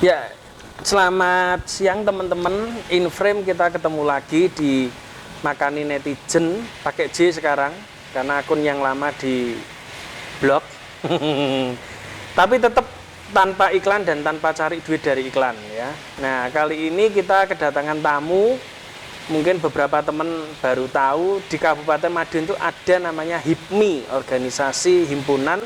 Ya, selamat siang teman-teman. In Frame kita ketemu lagi di Makani Netizen pakai J sekarang karena akun yang lama di blog. Tapi tetap tanpa iklan dan tanpa cari duit dari iklan ya. Nah, kali ini kita kedatangan tamu. Mungkin beberapa teman baru tahu di Kabupaten Madiun itu ada namanya HIPMI, Organisasi Himpunan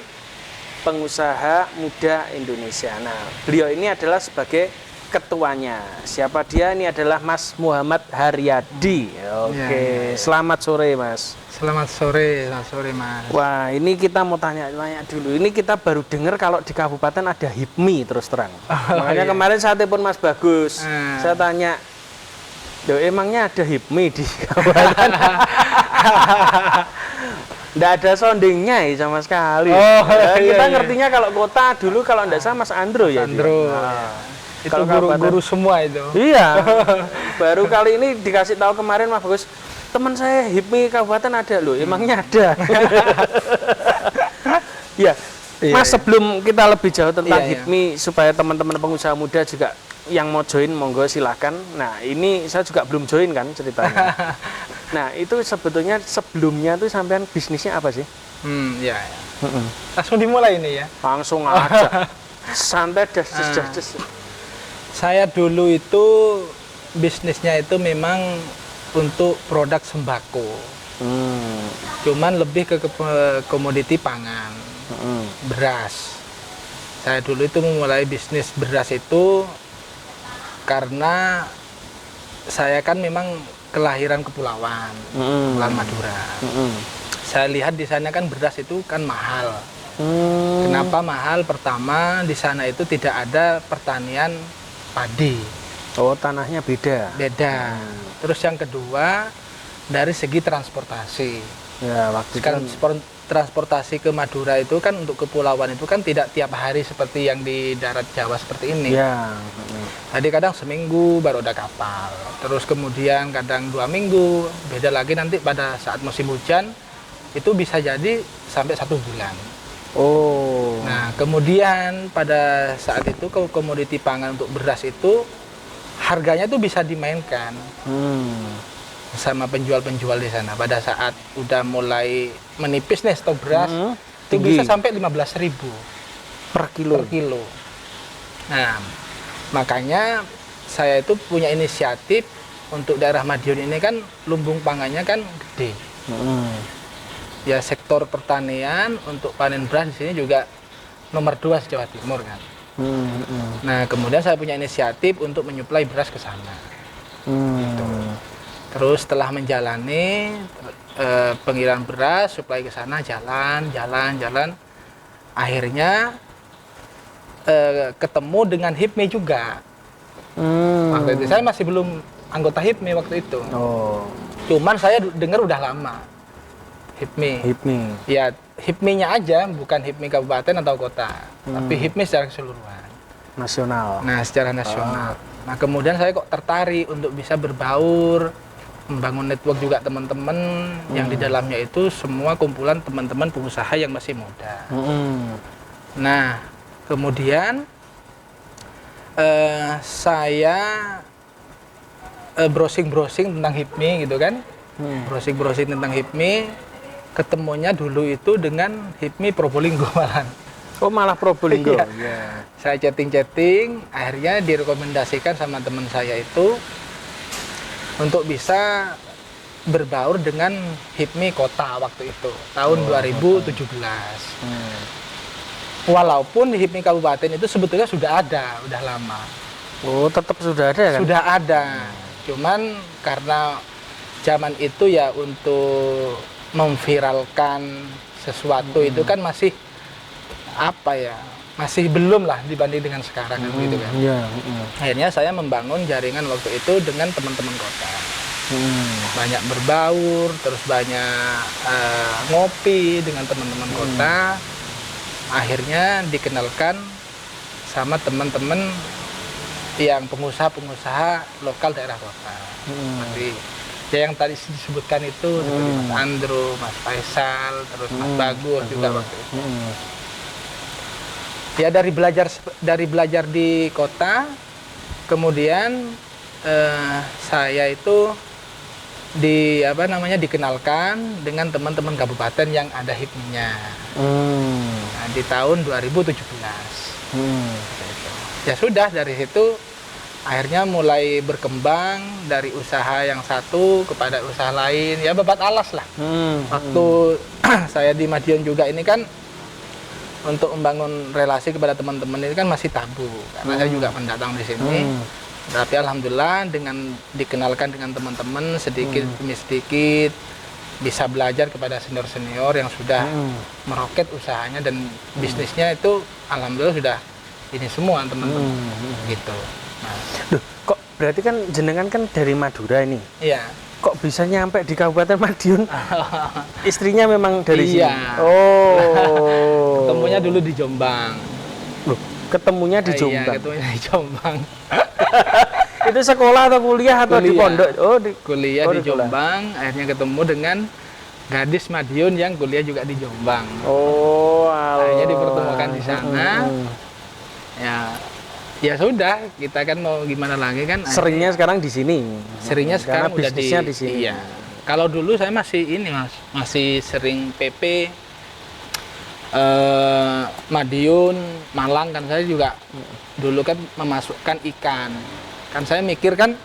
Pengusaha Muda Indonesia. Nah, beliau ini adalah sebagai ketuanya. Siapa dia? Ini adalah Mas Muhammad Haryadi. Oke, selamat sore Mas. Selamat sore Mas. Wah, ini kita mau tanya-tanya dulu. Ini kita baru dengar kalau di kabupaten ada HIPMI terus terang. Makanya kemarin saya telepon Mas Bagus. Saya tanya, "Loh, emangnya ada HIPMI di kabupaten?" Nggak ada soundingnya ya sama sekali. Kita ngertinya kalau kota dulu kalau nggak salah Mas Andro ya. Andro. Itu guru-guru semua itu. Iya. Baru kali ini dikasih tahu kemarin Mas Bagus, teman saya HIPMI kabupaten ada loh. Emangnya ada. Ya. Mas, sebelum kita lebih jauh tentang HIPMI supaya teman-teman pengusaha muda juga yang mau join monggo silahkan. Nah, ini saya juga belum join kan ceritanya. Nah, itu sebetulnya sebelumnya tuh sampean bisnisnya apa sih? Langsung dimulai ini ya. Langsung aja. Santai des. Saya dulu itu bisnisnya itu memang untuk produk sembako. Cuman lebih ke komoditi pangan. Beras. Saya dulu itu memulai bisnis beras itu karena saya kan memang kelahiran kepulauan, Kepulauan Madura. Saya lihat di sana kan beras itu kan mahal. Kenapa mahal? Pertama, di sana itu tidak ada pertanian padi. Oh, tanahnya beda. Beda. Terus yang kedua, dari segi transportasi. Ya, waktu kan transportasi ke Madura itu kan untuk kepulauan itu kan tidak tiap hari seperti yang di darat Jawa seperti ini. Ya. Jadi kadang seminggu baru ada kapal, terus kemudian kadang 2 minggu, beda lagi nanti pada saat musim hujan itu bisa jadi sampai 1 bulan. Oh. Nah, kemudian pada saat itu komoditi pangan untuk beras itu harganya tuh bisa dimainkan sama penjual-penjual di sana. Pada saat udah mulai menipis nih stok beras, itu bisa sampai 15.000 per kilo. Nah, makanya saya itu punya inisiatif untuk daerah Madiun ini kan lumbung pangannya kan gede. Ya, sektor pertanian untuk panen beras di sini juga nomor 2 di Jawa Timur kan. Nah, kemudian saya punya inisiatif untuk menyuplai beras ke sana. Gitu. Terus setelah menjalani pengiriman beras, suplai ke sana, jalan. Akhirnya ketemu dengan HIPMI juga. Waktu itu saya masih belum anggota HIPMI waktu itu. Cuman saya dengar udah lama HIPMI. Ya, HIPMI-nya aja, bukan HIPMI kabupaten atau kota, tapi HIPMI secara keseluruhan. Nasional. Nah, secara nasional. Nah, kemudian saya kok tertarik untuk bisa berbaur, membangun network juga teman-teman yang di dalamnya itu semua kumpulan teman-teman pengusaha yang masih muda. Nah, kemudian saya browsing tentang HIPMI gitu kan. Browsing tentang HIPMI, ketemunya dulu itu dengan HIPMI Probolinggo malahan. Oh, malah Probolinggo. Iya. Saya chatting, akhirnya direkomendasikan sama teman saya itu untuk bisa berbaur dengan HIPMI kota waktu itu, tahun 2017. Walaupun HIPMI kabupaten itu sebetulnya sudah ada, udah lama. Oh, tetap sudah ada kan? Sudah ada. Cuman karena zaman itu ya untuk memviralkan sesuatu itu kan masih apa ya? Masih belum lah dibanding dengan sekarang gitu kan. Akhirnya saya membangun jaringan waktu itu dengan teman-teman kota. Banyak berbaur, terus banyak ngopi dengan teman-teman kota. Akhirnya dikenalkan sama teman-teman yang pengusaha-pengusaha lokal daerah kota. Tapi ya yang tadi disebutkan itu seperti Mas Andro, Mas Faisal, terus Mas Bagus juga waktu itu. Ya dari belajar di kota, kemudian saya itu dikenalkan dengan teman-teman kabupaten yang ada HIPMI-nya. Nah, di tahun 2017. Ya sudah, dari situ akhirnya mulai berkembang dari usaha yang satu kepada usaha lain, ya babat alas lah. Waktu saya di Madiun juga ini kan, untuk membangun relasi kepada teman-teman ini kan masih tabu, karena saya juga pendatang di sini. Tapi alhamdulillah dengan dikenalkan dengan teman-teman sedikit demi sedikit bisa belajar kepada senior-senior yang sudah meroket usahanya dan bisnisnya itu alhamdulillah sudah ini semua teman-teman gitu. Nah. Duh, kok berarti kan jenengan kan dari Madura ini? Iya. Kok bisa nyampe di Kabupaten Madiun? Istrinya memang dari sini? Iya. Oh. Ketemunya dulu di Jombang. Loh, ketemunya di Jombang? Iya, ketemunya di Jombang. Itu sekolah atau kuliah atau di pondok? Oh, kuliah di Jombang. Akhirnya ketemu dengan gadis Madiun yang kuliah juga di Jombang. Oh, akhirnya dipertemukan di sana. Ya sudah, kita kan mau gimana lagi kan? Seringnya sekarang di sini. Seringnya sekarang udah di sini. Iya. Kalau dulu saya masih ini Mas, masih sering PP Madiun, Malang kan saya juga dulu kan memasukkan ikan. Kan saya mikir kan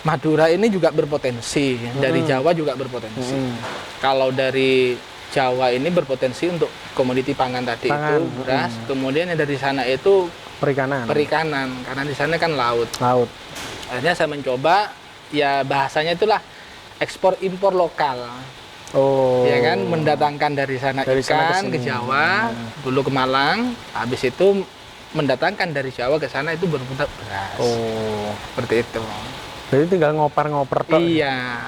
Madura ini juga berpotensi, dari Jawa juga berpotensi. Kalau dari Jawa ini berpotensi untuk komoditi pangan tadi itu beras, kemudian yang dari sana itu perikanan, karena di sana kan laut. Akhirnya saya mencoba, ya bahasanya itulah ekspor impor lokal. Oh. Ya kan, mendatangkan dari sana ikan ke Jawa, dulu ke Malang, habis itu mendatangkan dari Jawa ke sana itu beras. Oh, seperti itu. Jadi tinggal ngoper-ngoper toh. Iya.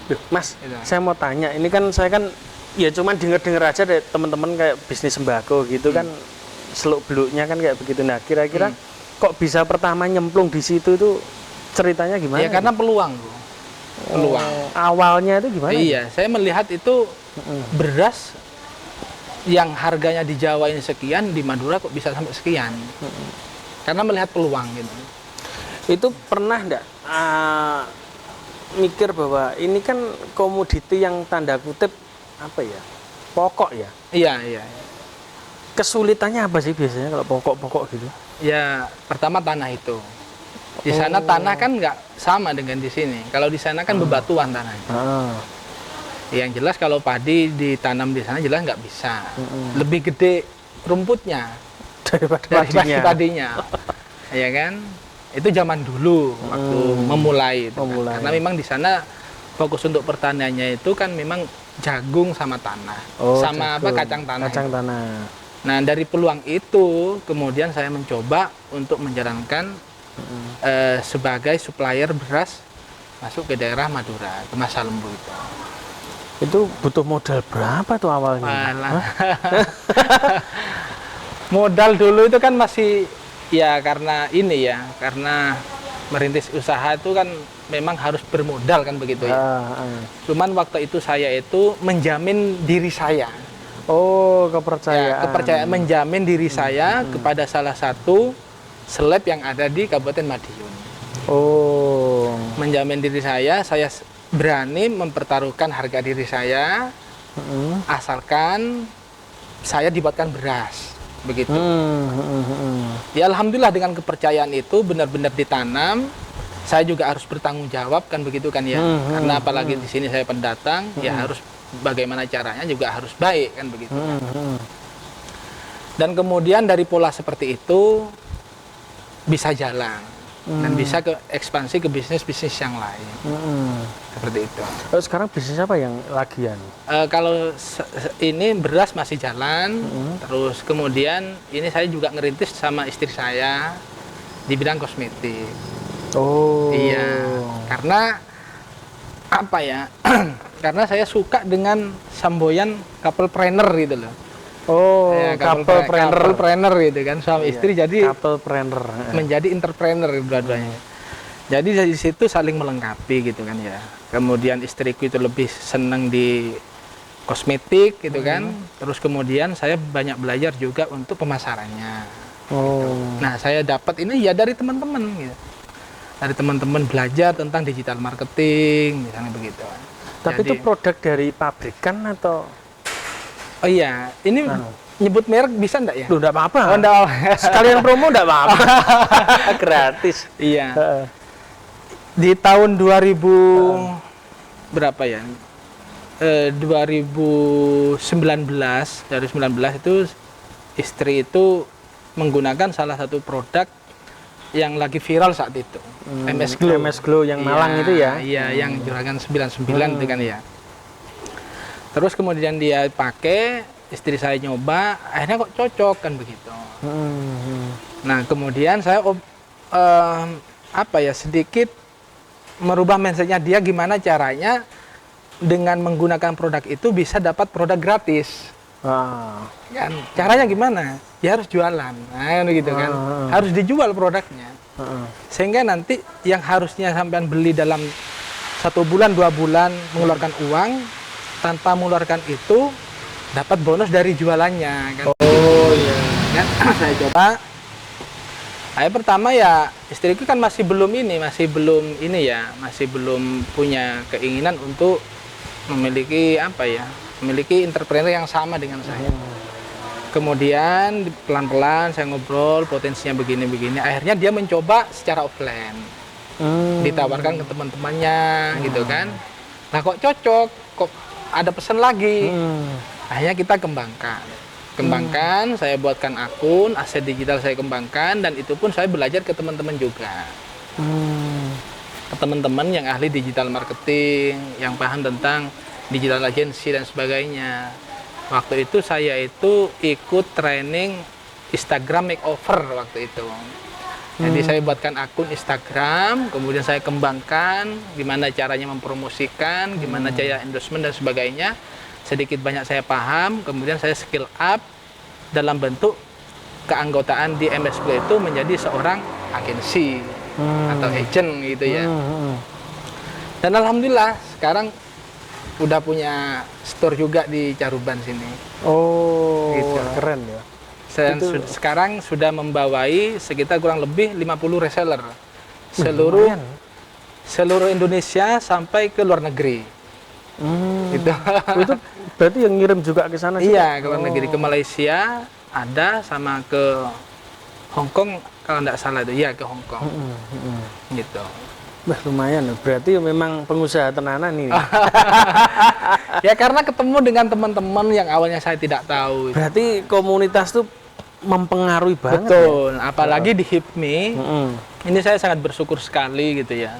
Duh, Mas, saya mau tanya, ini kan saya kan ya cuman denger-denger aja deh teman-teman kayak bisnis sembako gitu kan, seluk-beluknya kan kayak begitu. Nah, kira-kira kok bisa pertama nyemplung di situ itu ceritanya gimana? Ya karena peluang, Bu. Peluang. Awalnya itu gimana? Iya, saya melihat itu beras yang harganya di Jawa ini sekian, di Madura kok bisa sampai sekian. Karena melihat peluang gitu. Itu pernah enggak mikir bahwa ini kan komoditi yang tanda kutip apa ya? Pokok ya? Iya. Kesulitannya apa sih biasanya kalau pokok-pokok gitu? Ya, pertama tanah itu. Di sana tanah kan nggak sama dengan di sini. Kalau di sana kan bebatuan tanahnya. Yang jelas kalau padi ditanam di sana jelas nggak bisa. Lebih gede rumputnya daripada padinya. Ya kan? Itu zaman dulu waktu memulai. Kan? Karena memang di sana fokus untuk pertaniannya itu kan memang jagung sama tanah, sama jagung. Kacang tanah. Nah, dari peluang itu kemudian saya mencoba untuk menjalankan sebagai supplier beras masuk ke daerah Madura, ke Masalembu itu. Itu butuh modal berapa tuh awalnya? Modal dulu itu kan masih ya karena merintis usaha itu kan memang harus bermodal kan begitu ya. Cuman waktu itu saya itu menjamin diri saya. Oh, kepercayaan. Ya, kepercayaan menjamin diri saya kepada salah satu seleb yang ada di Kabupaten Madiun. Oh. Menjamin diri saya berani mempertaruhkan harga diri saya, asalkan saya dibuatkan beras, begitu. Ya alhamdulillah dengan kepercayaan itu benar-benar ditanam. Saya juga harus bertanggung jawab kan begitu kan ya. Karena apalagi di sini saya pendatang, ya harus bagaimana caranya juga harus baik kan begitu. Dan kemudian dari pola seperti itu bisa jalan dan bisa ke ekspansi ke bisnis yang lain seperti itu. Sekarang bisnis apa yang lagian? Kalau ini beras masih jalan, terus kemudian ini saya juga ngerintis sama istri saya di bidang kosmetik. Oh. Iya, karena apa ya? Karena saya suka dengan samboyan couple planner gitu loh. Oh, ya, couple planner gitu kan, suami istri jadi couple planner menjadi entrepreneur dua-duanya. Jadi dari situ saling melengkapi gitu kan ya. Kemudian istriku itu lebih senang di kosmetik gitu kan. Terus kemudian saya banyak belajar juga untuk pemasarannya. Oh. Nah, saya dapat ini ya dari teman-teman gitu. Dari teman-teman belajar tentang digital marketing, misalnya begitu. Tapi itu produk dari pabrikan atau? Oh iya, ini nyebut merek bisa enggak ya? Loh, enggak apa-apa. Oh, enggak. Sekalian promo enggak apa-apa. Gratis. Iya. Di tahun 2000 berapa ya? 2019 itu istri itu menggunakan salah satu produk yang lagi viral saat itu. MS Glow. MS Glow yang Malang itu ya? Iya, yang juragan 99 itu kan ya. Terus kemudian dia pakai, istri saya nyoba, akhirnya kok cocok kan begitu. Nah, kemudian saya sedikit merubah mindsetnya dia, gimana caranya dengan menggunakan produk itu bisa dapat produk gratis. Kan caranya gimana? Ya harus jualan, nah gitu kan. Harus dijual produknya. Sehingga nanti yang harusnya sampean beli dalam 1 bulan 2 bulan mengeluarkan uang, tanpa mengeluarkan itu dapat bonus dari jualannya kan. Oh iya. Kan saya coba. Pertama ya istriku kan masih belum punya keinginan untuk memiliki memiliki entrepreneur yang sama dengan saya. Kemudian pelan-pelan saya ngobrol, potensinya begini-begini. Akhirnya dia mencoba secara offline. Ditawarkan ke teman-temannya gitu kan. Nah, kok cocok, kok ada pesan lagi. Akhirnya kita kembangkan, saya buatkan akun, aset digital saya kembangkan, dan itu pun saya belajar ke teman-teman juga. Ke teman-teman yang ahli digital marketing, yang paham tentang digital agency dan sebagainya. Waktu itu saya ikut training Instagram makeover waktu itu. Jadi saya buatkan akun Instagram, kemudian saya kembangkan gimana caranya mempromosikan, gimana cara endorsement dan sebagainya. Sedikit banyak saya paham, kemudian saya skill up dalam bentuk keanggotaan di MS Glow itu menjadi seorang agensi atau agent gitu ya. Dan alhamdulillah sekarang udah punya store juga di Caruban sini. Oh, gitu. Keren ya. Sekarang sudah membawai sekitar kurang lebih 50 reseller seluruh Indonesia sampai ke luar negeri. Itu berarti yang ngirim juga ke sana? Iya, ke luar negeri, ke Malaysia ada, sama ke Hong Kong kalau nggak salah itu. Iya, ke Hong Kong. Gitu. Wah, lumayan, berarti memang pengusaha tenanan ini. Ya karena ketemu dengan teman-teman yang awalnya saya tidak tahu. Berarti komunitas tuh mempengaruhi banget. Betul, ya? Apalagi di HIPMI. Ini saya sangat bersyukur sekali gitu ya.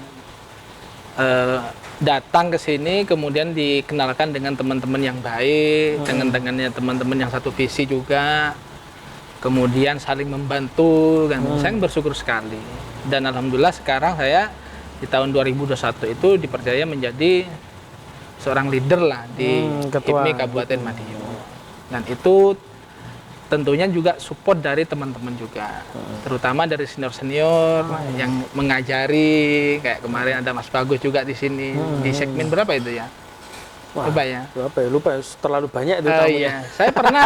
Datang ke sini kemudian dikenalkan dengan teman-teman yang baik, dengan teman-teman yang satu visi juga. Kemudian saling membantu kan. Saya bersyukur sekali. Dan alhamdulillah sekarang saya di tahun 2021 itu dipercaya menjadi seorang leader lah di HIPMI Kabupaten Madiun. Dan itu tentunya juga support dari teman-teman juga, terutama dari senior-senior yang mengajari. Kayak kemarin ada Mas Bagus juga di sini, di segmen berapa itu ya? Coba ya. Berapa ya? Lupa, terlalu banyak itu iya. Saya pernah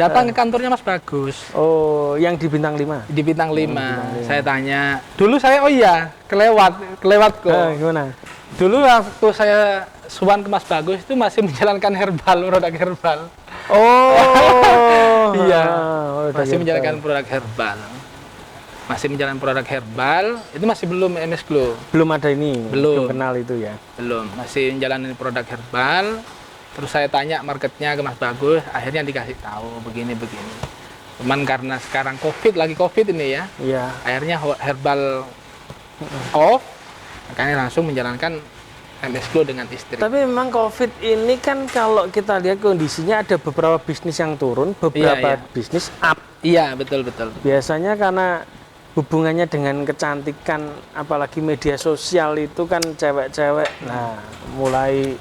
datang ke kantornya Mas Bagus. Oh, yang di Bintang 5? Di Bintang 5. Saya tanya, dulu saya kelewat kok. Gimana? Dulu waktu saya suan ke Mas Bagus itu masih menjalankan produk herbal. Oh, iya. Masih menjalankan produk herbal. Itu masih belum MS Glow. Belum ada ini. Belum kenal itu ya. Belum, masih menjalani produk herbal. Terus saya tanya marketnya ke Mas Bagus, akhirnya dikasih tahu begini-begini. Cuman karena sekarang lagi COVID ini ya. Iya. Akhirnya herbal off, makanya langsung menjalankan MS Glow dengan istri. Tapi memang COVID ini kan kalau kita lihat kondisinya ada beberapa bisnis yang turun, beberapa bisnis up. Iya, betul. Biasanya karena hubungannya dengan kecantikan, apalagi media sosial itu kan cewek-cewek. Nah, mulai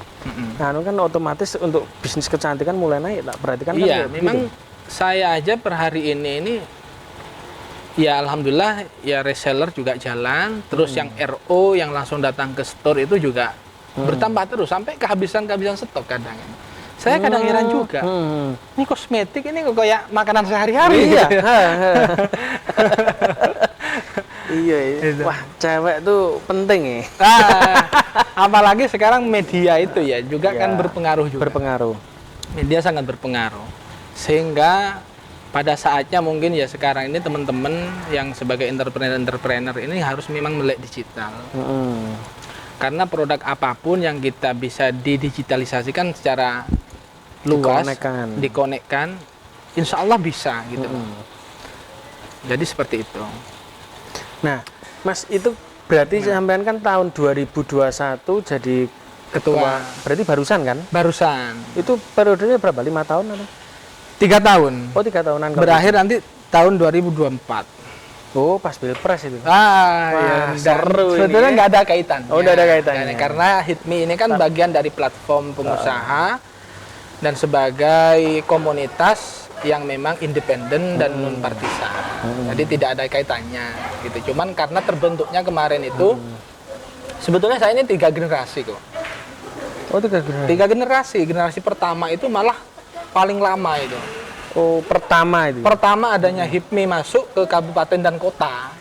kan otomatis untuk bisnis kecantikan mulai naik, tak perhatikan kan? Iya, memang saya aja per hari ini ya alhamdulillah ya reseller juga jalan, terus yang RO yang langsung datang ke store itu juga bertambah terus sampai kehabisan stok kadang. saya kadang heran juga. Ini kosmetik ini kok kayak makanan sehari-hari. Iya. gitu. Iya. Gitu. Wah, cewek tuh penting ya. Apalagi sekarang media itu ya juga Ya, kan berpengaruh juga. Berpengaruh. Media sangat berpengaruh. Sehingga pada saatnya mungkin ya sekarang ini teman-teman yang sebagai entrepreneur ini harus memang melek digital. Karena produk apapun yang kita bisa didigitalisasikan secara luas, dikonekkan, insya Allah bisa gitu. Jadi seperti itu. Nah, Mas, itu berarti sampean kan tahun 2021 jadi ketua, berarti barusan kan? Barusan. Itu periodenya berapa? 5 tahun atau? 3 tahun. Oh, 3 tahunan. Berakhir nanti tahun 2024. Oh, pas pilpres itu. Ya, seru sebetulnya ini. nggak ada kaitan. Oh, nggak ada kaitannya. Karena HIPMI ini kan bagian dari platform pengusaha dan sebagai komunitas yang memang independen dan non partisan. Jadi tidak ada kaitannya gitu. Cuman karena terbentuknya kemarin itu sebetulnya saya ini 3 generasi kok. Oh, 3 generasi. 3 generasi. Generasi pertama itu malah paling lama itu. Oh, pertama itu. Pertama adanya HIPMI masuk ke kabupaten dan kota.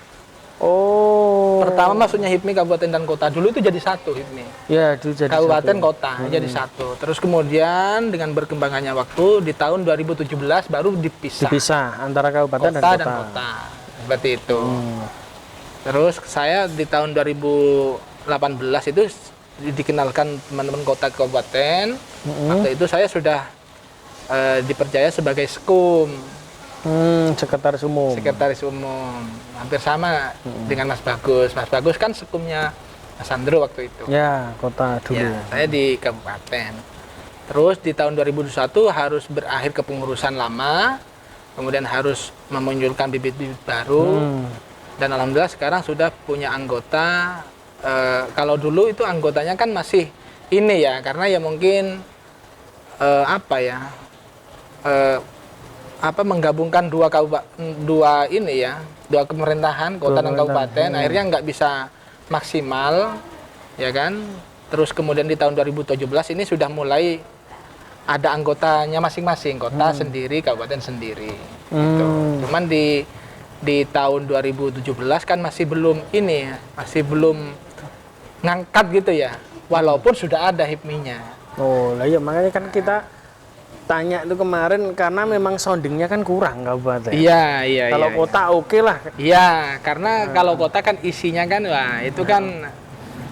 Oh. Pertama masuknya HIPMI kabupaten dan kota. Dulu itu jadi satu HIPMI. Ya, itu jadi Kabupaten satu. kota jadi satu. Terus kemudian dengan berkembangannya waktu di tahun 2017 baru dipisah. Dipisah antara kabupaten Kota dan kota. Seperti itu. Terus saya di tahun 2018 itu dikenalkan teman-teman kota kabupaten. Waktu itu saya sudah dipercaya sebagai sekum. Sekretaris umum. Sekretaris umum. Hampir sama dengan Mas Bagus. Mas Bagus kan sekumnya Mas Sandro waktu itu. Ya, kota dulu. Ya, saya di kabupaten. Terus di tahun 2021 harus berakhir kepengurusan lama, kemudian harus memunculkan bibit-bibit baru. Dan alhamdulillah sekarang sudah punya anggota. Kalau dulu itu anggotanya kan masih ini ya, karena ya mungkin menggabungkan dua pemerintahan kota dan kabupaten akhirnya nggak bisa maksimal ya kan. Terus kemudian di tahun 2017 ini sudah mulai ada anggotanya masing-masing, kota sendiri, kabupaten sendiri gitu. Cuman di tahun 2017 kan masih belum ngangkat gitu ya, walaupun sudah ada HIPMI-nya. Oh, lah ya makanya kan kita tanya itu kemarin karena memang soundingnya kan kurang kabupaten. Iya. Kalau kota oke lah. Iya, karena kalau kota kan isinya kan, wah itu kan.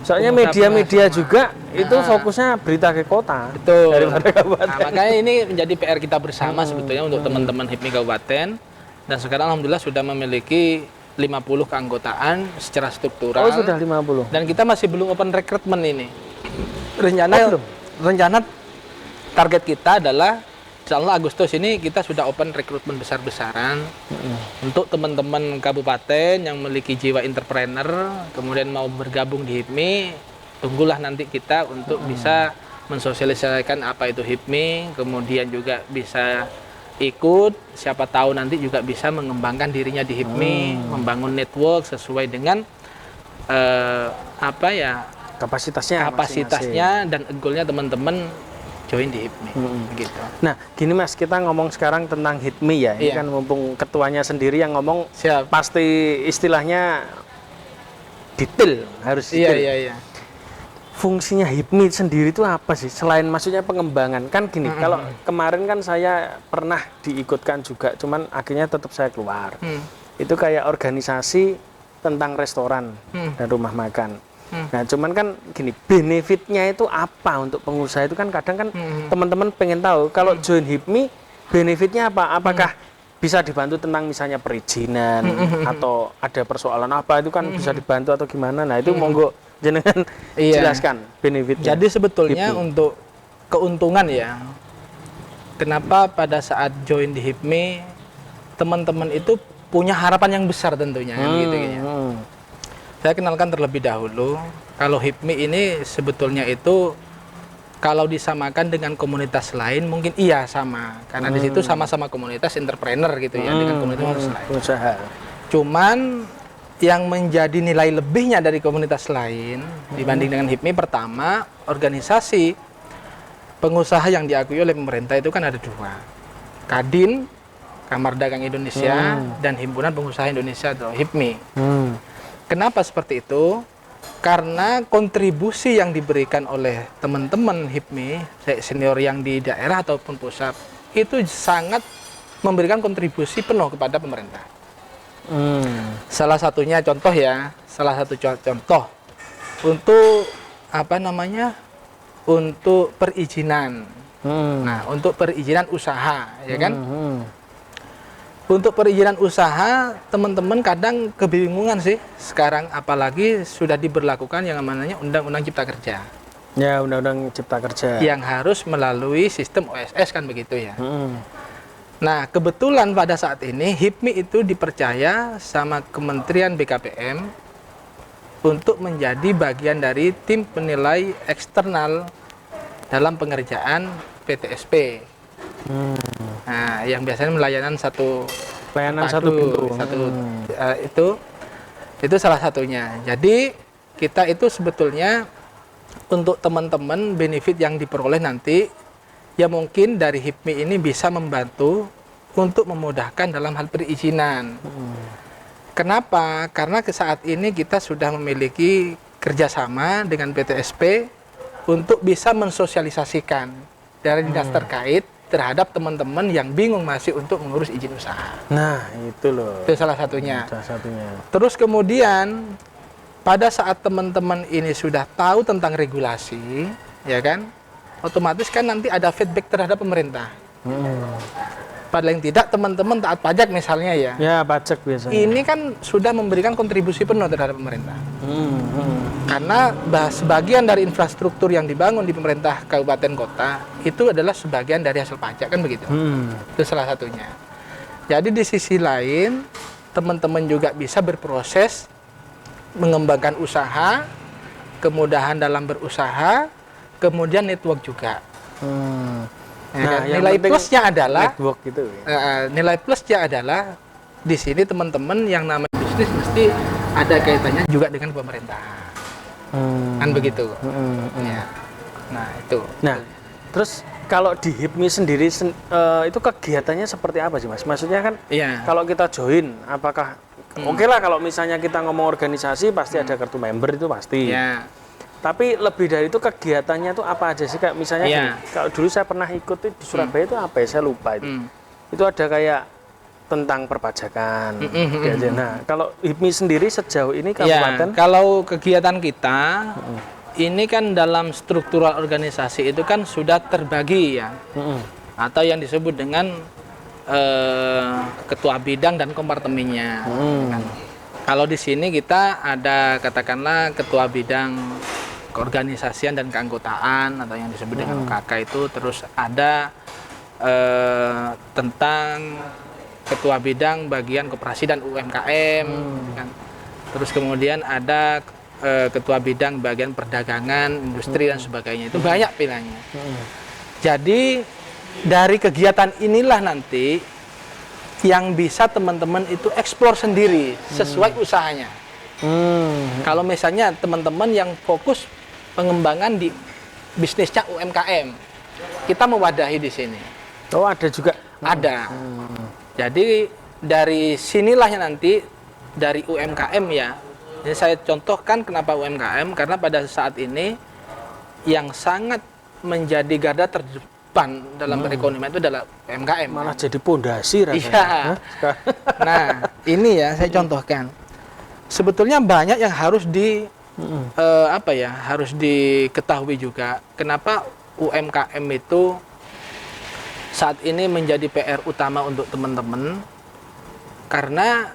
Soalnya media-media juga itu fokusnya berita ke kota. Betul. Daripada kabupaten. Nah, makanya ini menjadi PR kita bersama sebetulnya untuk teman-teman HIPMI kabupaten. Dan sekarang alhamdulillah sudah memiliki 50 keanggotaan secara struktural. Oh, sudah 50. Dan kita masih belum open recruitment ini. Rencana target kita adalah insya Allah Agustus ini kita sudah open rekrutmen besar-besaran untuk teman-teman kabupaten yang memiliki jiwa entrepreneur, kemudian mau bergabung di HIPMI, tunggulah nanti kita untuk bisa mensosialisasikan apa itu HIPMI, kemudian juga bisa ikut, siapa tahu nanti juga bisa mengembangkan dirinya di HIPMI, membangun network sesuai dengan kapasitasnya dan goalnya teman-teman join di HIPMI gitu. Nah, gini Mas, kita ngomong sekarang tentang HIPMI ya. Ini kan mumpung ketuanya sendiri yang ngomong. Siap. Pasti istilahnya detail, harus detail. Iya. Fungsinya HIPMI sendiri itu apa sih? Selain maksudnya pengembangan. Kan gini, kalau kemarin kan saya pernah diikutkan juga, cuman akhirnya tetap saya keluar. Itu kayak organisasi tentang restoran dan rumah makan. Nah, cuman kan gini, benefitnya itu apa untuk pengusaha itu kan kadang kan teman-teman pengen tahu kalau join HIPMI benefitnya apa? Apakah bisa dibantu tentang misalnya perizinan atau ada persoalan apa itu kan bisa dibantu atau gimana? Nah, itu monggo jenengan jelaskan benefitnya. Jadi sebetulnya HIPMI. untuk keuntungan ya, kenapa pada saat join di HIPMI teman-teman itu punya harapan yang besar tentunya gitu ya. Saya kenalkan terlebih dahulu, kalau HIPMI ini sebetulnya itu kalau disamakan dengan komunitas lain mungkin iya sama, karena di situ sama-sama komunitas entrepreneur gitu ya dengan komunitas lain. Usaha. Cuman yang menjadi nilai lebihnya dari komunitas lain dibanding dengan HIPMI, pertama organisasi pengusaha yang diakui oleh pemerintah itu kan ada 2. Kadin, Kamar Dagang Indonesia, dan Himpunan Pengusaha Indonesia atau HIPMI. Kenapa seperti itu? Karena kontribusi yang diberikan oleh teman-teman HIPMI, senior yang di daerah ataupun pusat, itu sangat memberikan kontribusi penuh kepada pemerintah. Salah satunya contoh ya, salah satu contoh untuk apa namanya, untuk perizinan. Nah, untuk perizinan usaha, ya kan? Untuk perizinan usaha, teman-teman kadang kebingungan sih sekarang, apalagi sudah diberlakukan yang namanya Undang-Undang Cipta Kerja. Ya, Undang-Undang Cipta Kerja. Yang harus melalui sistem OSS kan begitu ya. Nah, kebetulan pada saat ini HIPMI itu dipercaya sama Kementerian BKPM untuk menjadi bagian dari tim penilai eksternal dalam pengerjaan PTSP. Nah, yang biasanya melayanan satu pintu. Itu salah satunya. Jadi kita itu sebetulnya untuk teman-teman benefit yang diperoleh nanti, ya mungkin dari HIPMI ini bisa membantu untuk memudahkan dalam hal perizinan. Kenapa? Karena ke saat ini kita sudah memiliki kerjasama dengan PTSP untuk bisa mensosialisasikan dari dinas terkait terhadap teman-teman yang bingung masih untuk mengurus izin usaha. Nah, itu loh. Itu salah satunya. Salah satunya. Terus kemudian pada saat teman-teman ini sudah tahu tentang regulasi, ya kan, otomatis kan nanti ada feedback terhadap pemerintah. Paling tidak teman-teman taat pajak misalnya ya. Ya, pajak biasanya. Ini kan sudah memberikan kontribusi penuh terhadap pemerintah. Karena sebagian dari infrastruktur yang dibangun di pemerintah kabupaten kota itu adalah sebagian dari hasil pajak kan begitu. Itu salah satunya. Jadi di sisi lain teman-teman juga bisa berproses mengembangkan usaha, kemudahan dalam berusaha, kemudian network juga. Nah, nilai plusnya adalah network gitu. Nilai plusnya adalah di sini teman-teman yang namanya bisnis mesti ada kaitannya juga dengan pemerintah. Kan begitu. Ya. Nah, itu. Nah, terus kalau di HIPMI sendiri itu kegiatannya seperti apa sih, Mas? Maksudnya kan kalau kita join, apakah oke lah kalau misalnya kita ngomong organisasi pasti ada kartu member itu pasti. Tapi lebih dari itu kegiatannya itu apa aja sih? Kayak misalnya gini, kalau dulu saya pernah ikut di Surabaya itu apa ya? Saya lupa itu. Itu ada kayak tentang perpajakan. Nah, kalau HIPMI sendiri sejauh ini kabupaten? Kalau kegiatan kita ini kan dalam struktural organisasi itu kan sudah terbagi ya, atau yang disebut dengan ketua bidang dan kompartemennya. Kan. Kalau di sini kita ada katakanlah ketua bidang keorganisasian dan keanggotaan atau yang disebut dengan OKK itu, terus ada tentang ketua bidang bagian koperasi dan UMKM, kan. Terus kemudian ada ketua bidang bagian perdagangan, industri dan sebagainya. Itu banyak pilihannya. Jadi dari kegiatan inilah nanti yang bisa teman-teman itu eksplor sendiri sesuai usahanya. Kalau misalnya teman-teman yang fokus pengembangan di bisnisnya UMKM, kita mewadahi di sini. Oh, ada juga? Ada. Jadi dari sinilah nanti dari UMKM ya. Jadi saya contohkan kenapa UMKM, karena pada saat ini yang sangat menjadi garda terdepan dalam perekonomian itu adalah UMKM. Malah jadi pondasi rasanya. Iya. Nah, ini ya saya contohkan. Sebetulnya banyak yang harus harus diketahui juga. Kenapa UMKM itu saat ini menjadi PR utama untuk teman-teman, karena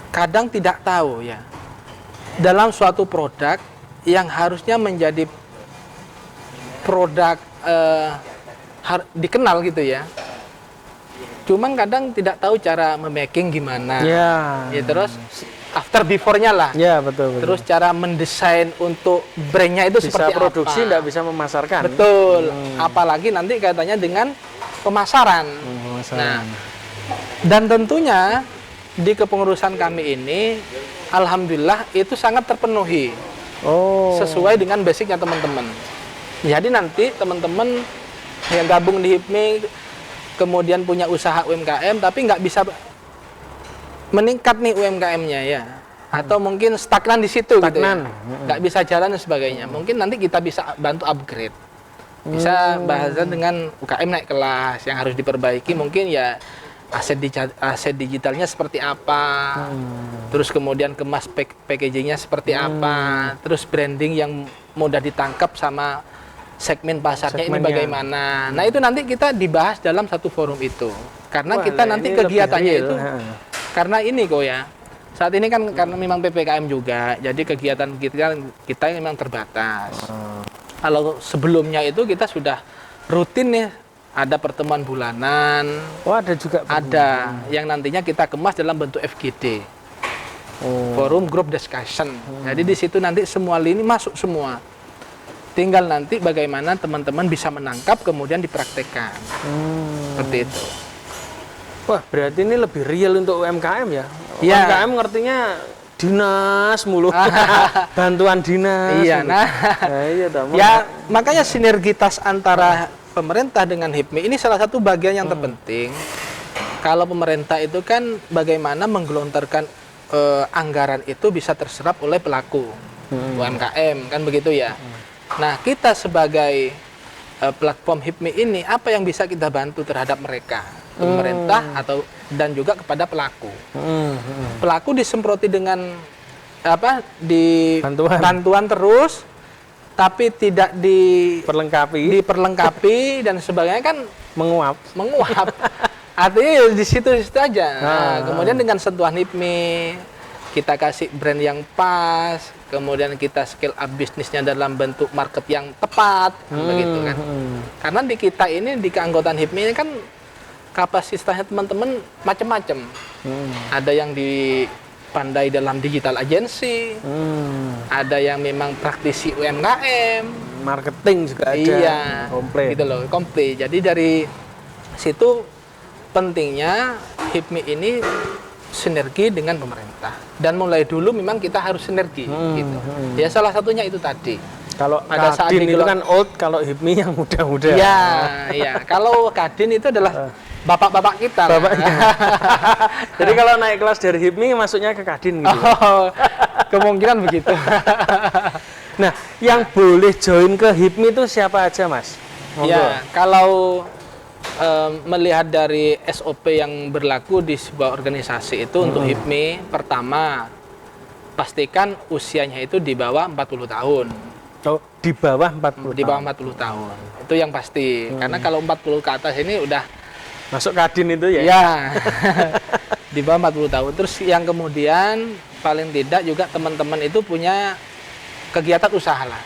kadang tidak tahu ya, dalam suatu produk yang harusnya menjadi produk dikenal gitu ya, cuman kadang tidak tahu cara memaking gimana, ya terus after before-nya lah, betul. Terus cara mendesain untuk brandnya itu bisa seperti produksi, apa, tidak bisa memasarkan, betul. Apalagi nanti katanya dengan pemasaran. Nah, dan tentunya di kepengurusan kami ini, alhamdulillah itu sangat terpenuhi, sesuai dengan basicnya teman-teman. Jadi nanti teman-teman yang gabung di HIPMI kemudian punya usaha UMKM tapi nggak bisa meningkat nih UMKM-nya ya, atau mungkin stagnan di situ gitu ya, nggak bisa jalan dan sebagainya. Mungkin nanti kita bisa bantu upgrade, bisa bahasan dengan UKM naik kelas yang harus diperbaiki. Mungkin ya aset digitalnya seperti apa, terus kemudian kemas packagingnya seperti apa, terus branding yang mudah ditangkap sama segmen pasarnya ini bagaimana. Nah itu nanti kita dibahas dalam satu forum itu, karena kita nanti kegiatannya itu karena ini kok ya, saat ini kan karena memang PPKM juga, jadi kegiatan kita memang terbatas. Kalau sebelumnya itu kita sudah rutin nih, ada pertemuan bulanan. Oh ada juga. Ada yang nantinya kita kemas dalam bentuk FGD, forum group discussion. Jadi di situ nanti semua lini masuk semua. Tinggal nanti bagaimana teman-teman bisa menangkap kemudian dipraktekkan. Seperti itu. Wah, berarti ini lebih real untuk UMKM ya? Ya. UMKM ngertinya dinas mulu, bantuan dinas. Iya, nah iya, ya makanya sinergitas antara pemerintah dengan HIPMI ini salah satu bagian yang terpenting. Kalau pemerintah itu kan bagaimana menggelontorkan anggaran itu bisa terserap oleh pelaku UMKM, kan begitu ya. Nah, kita sebagai platform HIPMI ini apa yang bisa kita bantu terhadap mereka? Pemerintah atau dan juga kepada pelaku. Pelaku disemproti dengan apa? Bantuan terus, tapi tidak diperlengkapi dan sebagainya kan menguap. Artinya di situ aja. Nah, kemudian dengan sentuhan HIPMI kita kasih brand yang pas, kemudian kita scale up bisnisnya dalam bentuk market yang tepat, begitu kan. Karena di kita ini di keanggotaan HIPMI ini kan kapasitasnya teman-teman macam-macam. Ada yang dipandai dalam digital agency, ada yang memang praktisi UMKM, marketing juga ada. Iya, komplit. Gitu loh, komplit. Jadi dari situ pentingnya HIPMI ini sinergi dengan pemerintah. Dan mulai dulu memang kita harus sinergi, gitu. Ya salah satunya itu tadi. Kalau Kadin itu kan old, kalau HIPMI yang muda-muda. Iya, iya. Kalau Kadin itu adalah bapak-bapak kita. Jadi kalau naik kelas dari HIPMI masuknya ke Kadin gitu. Oh, kemungkinan begitu. Nah, yang boleh join ke HIPMI itu siapa aja, Mas? Ya, kalau melihat dari SOP yang berlaku di sebuah organisasi itu untuk HIPMI, pertama pastikan usianya itu di bawah 40 tahun. Oh, di bawah 40 di bawah 40 tahun. Itu yang pasti. Karena kalau 40 ke atas ini udah masuk Kadin itu ya? Ya. Di bawah 40 tahun. Terus yang kemudian paling tidak juga teman-teman itu punya kegiatan usaha lah.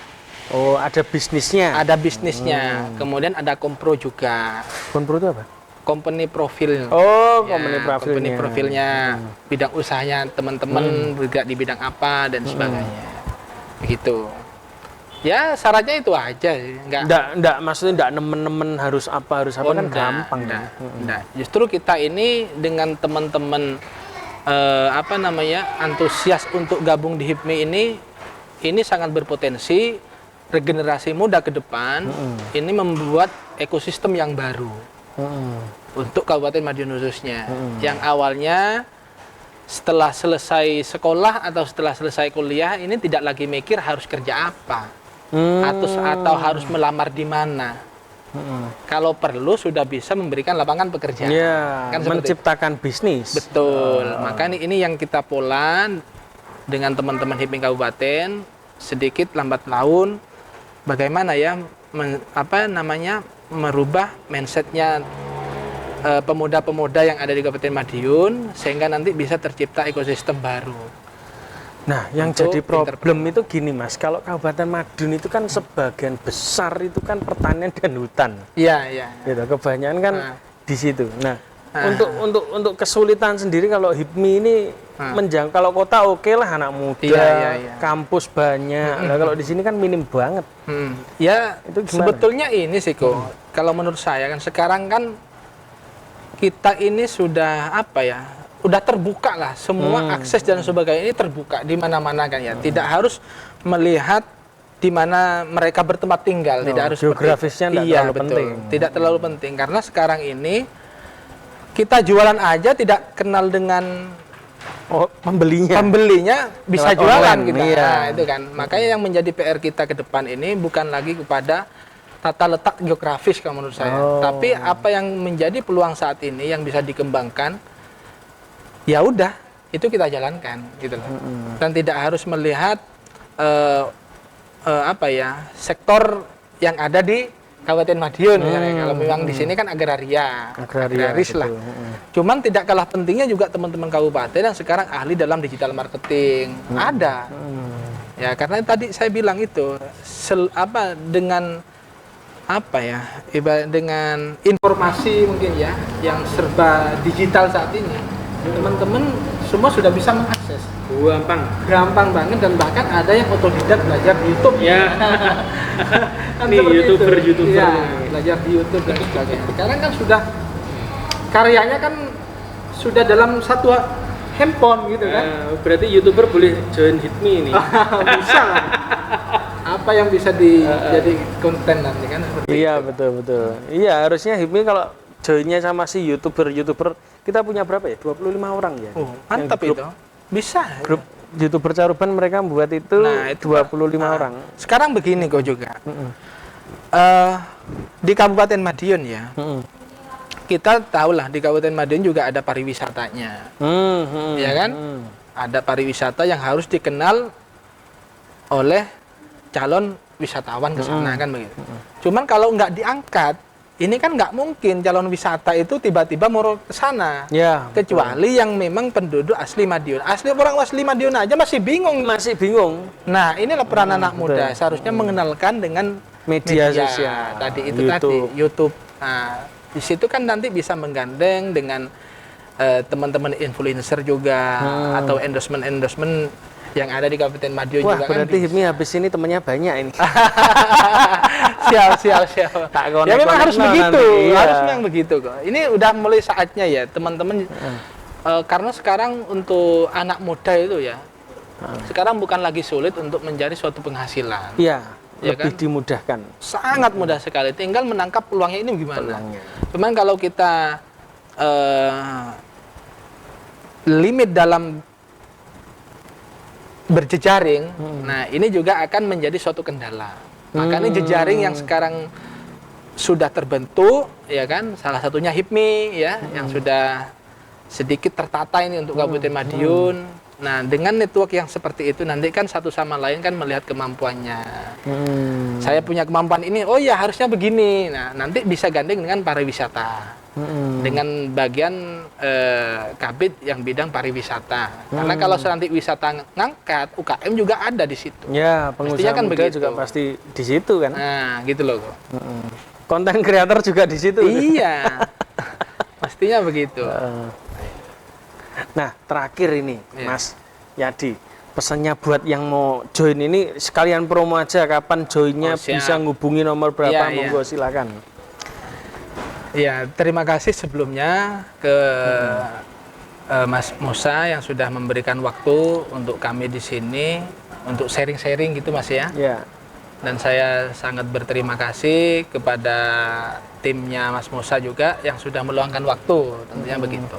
Oh, ada bisnisnya? Ada bisnisnya. Kemudian ada kompro juga. Kompro itu apa? Company profil. Oh, ya, company profilnya. Bidang usahanya teman-teman bergerak di bidang apa dan sebagainya. Begitu. Ya syaratnya itu aja. Enggak, maksudnya enggak nemen-nemen harus apa kan gampang. Enggak. Justru kita ini dengan teman-teman antusias untuk gabung di HIPMI ini sangat berpotensi regenerasi muda ke depan ini membuat ekosistem yang baru untuk Kabupaten Madiun khususnya. Yang awalnya setelah selesai sekolah atau setelah selesai kuliah ini tidak lagi mikir harus kerja apa atau harus melamar di mana. Kalau perlu sudah bisa memberikan lapangan pekerjaan. Ya, kan menciptakan bisnis. Betul. Maka ini yang kita pola dengan teman-teman HIPMI Kabupaten sedikit lambat laun bagaimana ya merubah mindsetnya pemuda-pemuda yang ada di Kabupaten Madiun sehingga nanti bisa tercipta ekosistem baru. Nah, yang jadi problem itu gini, Mas. Kalau Kabupaten Madiun itu kan sebagian besar itu kan pertanian dan hutan. Iya, iya. Gitu, kebanyakan kan di situ. Nah, untuk kesulitan sendiri kalau HIPMI ini menjangkau, kalau kota oke lah anak muda, kampus banyak. Nah, kalau di sini kan minim banget. Ya, itu sebetulnya ini sih kok. Kalau menurut saya kan sekarang kan kita ini sudah udah terbuka lah, semua akses dan sebagainya ini terbuka di mana-mana kan ya. Tidak harus melihat di mana mereka bertempat tinggal, tidak harus geografisnya tidak iya, terlalu betul. penting. Tidak terlalu penting karena sekarang ini kita jualan aja tidak kenal dengan pembelinya bisa lewat jualan online, kita. iya. Nah, itu kan. Makanya yang menjadi PR kita ke depan ini bukan lagi kepada tata letak geografis kalau menurut saya, tapi apa yang menjadi peluang saat ini yang bisa dikembangkan, ya udah itu kita jalankan gitu loh. Dan tidak harus melihat sektor yang ada di Kabupaten Madiun misalnya. Kalau memang di sini kan agraris lah. Cuman tidak kalah pentingnya juga teman-teman kabupaten yang sekarang ahli dalam digital marketing ada. Ya karena tadi saya bilang itu dengan informasi mungkin ya yang serba digital saat ini, teman-teman semua sudah bisa mengakses. Gampang banget, dan bahkan ada yang otodidak belajar di YouTube. Ya. Nih YouTuber. Ya, belajar di YouTube dan sebagainya. Sekarang kan sudah karyanya kan sudah dalam satu handphone gitu kan. Berarti YouTuber boleh join Hipmi ini. Bisa lah. Apa yang bisa jadi konten nanti kan seperti Iya, itu. betul. Iya, harusnya Hipmi kalau joinnya sama si YouTuber, kita punya berapa ya? 25 orang ya. Mantap Yang itu. Bisa. Grup YouTuber Caruban mereka membuat itu, Nah, itu 25 orang. Sekarang begini kok juga. Di Kabupaten Madiun ya. Kita tahulah di Kabupaten Madiun juga ada pariwisatanya. Ya kan? Ada pariwisata yang harus dikenal oleh calon wisatawan ke sana kan begitu. Cuman kalau nggak diangkat, ini kan nggak mungkin calon wisata itu tiba-tiba mau ke sana. Ya, Kecuali yang memang penduduk asli Madiun. Orang asli Madiun aja masih bingung. Nah, inilah peran anak muda. Seharusnya mengenalkan dengan media sosial. Tadi itu YouTube. Nah, di situ kan nanti bisa menggandeng dengan teman-teman influencer juga atau endorsement yang ada di Kabupaten Madiun. Wah, juga berarti kan Hipmi habis ini temannya banyak ini. siap. Ya memang harus begitu, harus memang begitu kok. Ini udah mulai saatnya ya teman-teman, karena sekarang untuk anak muda itu ya, sekarang bukan lagi sulit untuk mencari suatu penghasilan. Iya, Ya lebih kan? dimudahkan. Sangat mudah sekali, tinggal menangkap peluangnya ini gimana. Cuman kalau kita limit dalam berjejaring, nah ini juga akan menjadi suatu kendala. Makanya jejaring yang sekarang sudah terbentuk, ya kan, salah satunya Hipmi ya, yang sudah sedikit tertata ini untuk Kabupaten Madiun. Nah, dengan network yang seperti itu nanti kan satu sama lain kan melihat kemampuannya. Saya punya kemampuan ini, oh ya harusnya begini. Nah, nanti bisa gandeng dengan pariwisata. Dengan bagian Kabid yang bidang pariwisata. Karena kalau nanti wisata ngangkat, UKM juga ada di situ. Ya, pengusaha kan muda begitu. juga pasti di situ kan. Nah, gitu loh kok. Konten kreator juga di situ. Iya. Pastinya begitu. Nah, terakhir ini, Mas Yadi, pesannya buat yang mau join ini sekalian promo aja, kapan joinnya, bisa ngubungi nomor berapa, monggo silakan. Ya, terima kasih sebelumnya ke Mas Musa yang sudah memberikan waktu untuk kami di sini untuk sharing-sharing gitu Mas ya. Ya. Dan saya sangat berterima kasih kepada timnya Mas Musa juga yang sudah meluangkan waktu, tentunya begitu.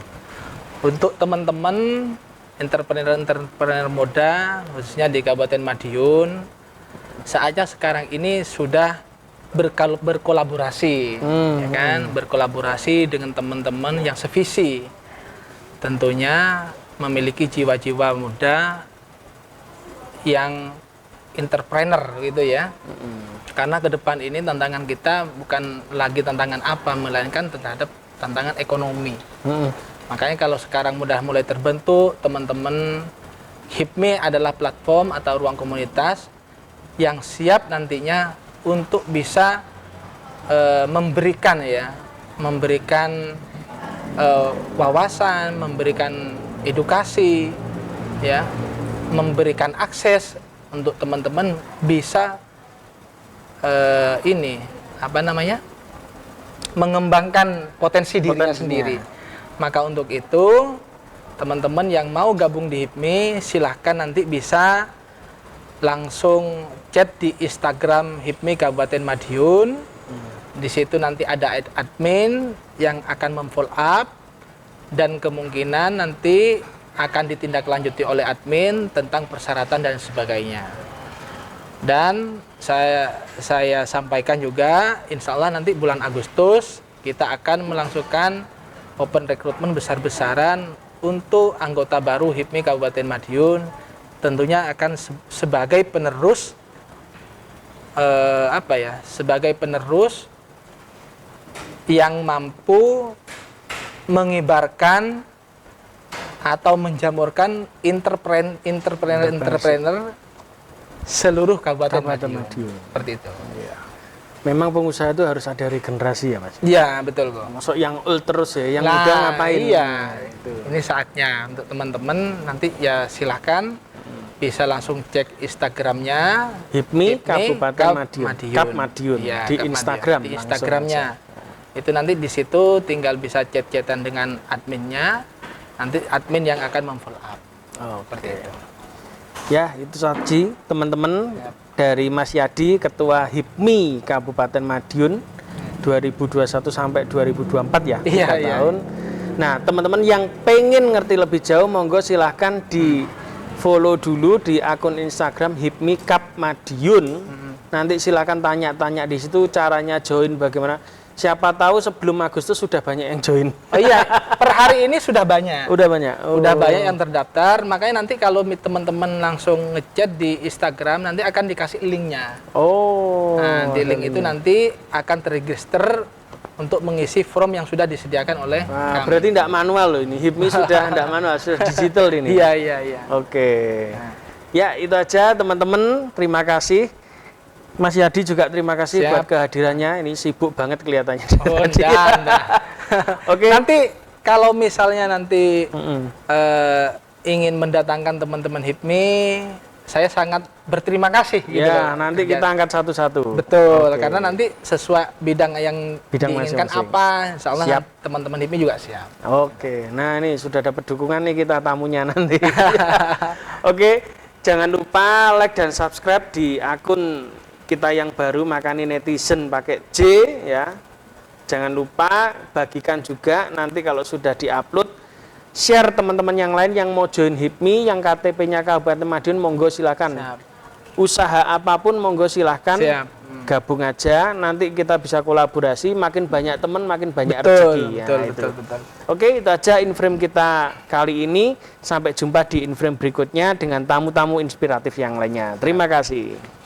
Untuk teman-teman entrepreneur muda khususnya di Kabupaten Madiun, saatnya sekarang ini sudah berkolaborasi, ya kan, berkolaborasi dengan teman-teman yang sevisi, tentunya memiliki jiwa-jiwa muda yang entrepreneur gitu ya. Karena ke depan ini tantangan kita bukan lagi tantangan apa, melainkan terhadap tantangan ekonomi. Makanya kalau sekarang sudah mulai terbentuk, teman-teman, Hipmi adalah platform atau ruang komunitas yang siap nantinya untuk bisa memberikan wawasan, memberikan edukasi, ya, memberikan akses untuk teman-teman bisa mengembangkan potensi dirinya sendiri. Maka untuk itu, teman-teman yang mau gabung di Hipmi, silahkan nanti bisa langsung chat di Instagram HIPMI Kabupaten Madiun. Di situ nanti ada admin yang akan memfollow up, dan kemungkinan nanti akan ditindaklanjuti oleh admin tentang persyaratan dan sebagainya. Dan saya sampaikan juga, insya Allah nanti bulan Agustus kita akan melangsungkan open recruitment besar-besaran untuk anggota baru HIPMI Kabupaten Madiun. Tentunya akan sebagai penerus sebagai penerus yang mampu mengibarkan atau menjamurkan entrepreneur seluruh Kabupaten Madiun. Seperti itu. Ya. Memang pengusaha itu harus ada regenerasi ya, Mas? Iya, betul kok. Masuk yang old terus ya, yang udah ngapain? Iya, ini saatnya untuk teman-teman nanti ya silahkan bisa langsung cek Instagramnya HIPMI Kabupaten Madiun. Kap Madiun Ya, di Kap Instagram. Madiun. Di Instagramnya. Itu nanti di situ tinggal bisa chat-chatan dengan adminnya. Nanti admin yang akan memfollow up. Oh, seperti itu. Ya, itu saja teman-teman dari Mas Yadi, Ketua HIPMI Kabupaten Madiun 2021 sampai 2024 ya, 3 tahun. Nah, teman-teman yang pengen ngerti lebih jauh, monggo silahkan di follow dulu di akun Instagram HIPMI Kap Madiun. Nanti silahkan tanya-tanya di situ caranya join bagaimana. Siapa tahu sebelum Agustus sudah banyak yang join. Oh iya, per hari ini sudah banyak. Udah banyak. Oh. Udah banyak yang terdaftar. Makanya nanti kalau teman-teman langsung ngechat di Instagram, nanti akan dikasih linknya. Oh. Nah, di link itu nanti akan terregister untuk mengisi form yang sudah disediakan oleh kami. Berarti tidak manual loh ini. HIPMI sudah tidak manual, sudah digital ini. Iya. Oke. Ya, itu aja teman-teman. Terima kasih. Mas Yadi juga terima kasih buat kehadirannya. Ini sibuk banget kelihatannya. Oh, enggak. Oke. Nanti kalau misalnya nanti ingin mendatangkan teman-teman HIPMI, saya sangat berterima kasih. Ya, gitu. Nanti kita angkat satu-satu. Betul, karena nanti sesuai bidang yang diinginkan masing-masing. Apa, insya Allah Siap. teman-teman HIPMI juga siap. Oke, nah ini sudah dapat dukungan nih kita tamunya nanti. Oke, jangan lupa like dan subscribe di akun kita yang baru Makani Netizen pakai J ya. Jangan lupa bagikan juga nanti kalau sudah diupload, share teman-teman yang lain yang mau join HIPMI, yang KTP-nya Kabupaten Madiun, monggo silakan. Siap. Usaha apapun monggo silakan. Siap. Gabung aja, nanti kita bisa kolaborasi, makin banyak teman makin banyak Betul, rezeki. betul. Oke, itu aja inframe kita kali ini. Sampai jumpa di inframe berikutnya dengan tamu-tamu inspiratif yang lainnya. Terima kasih.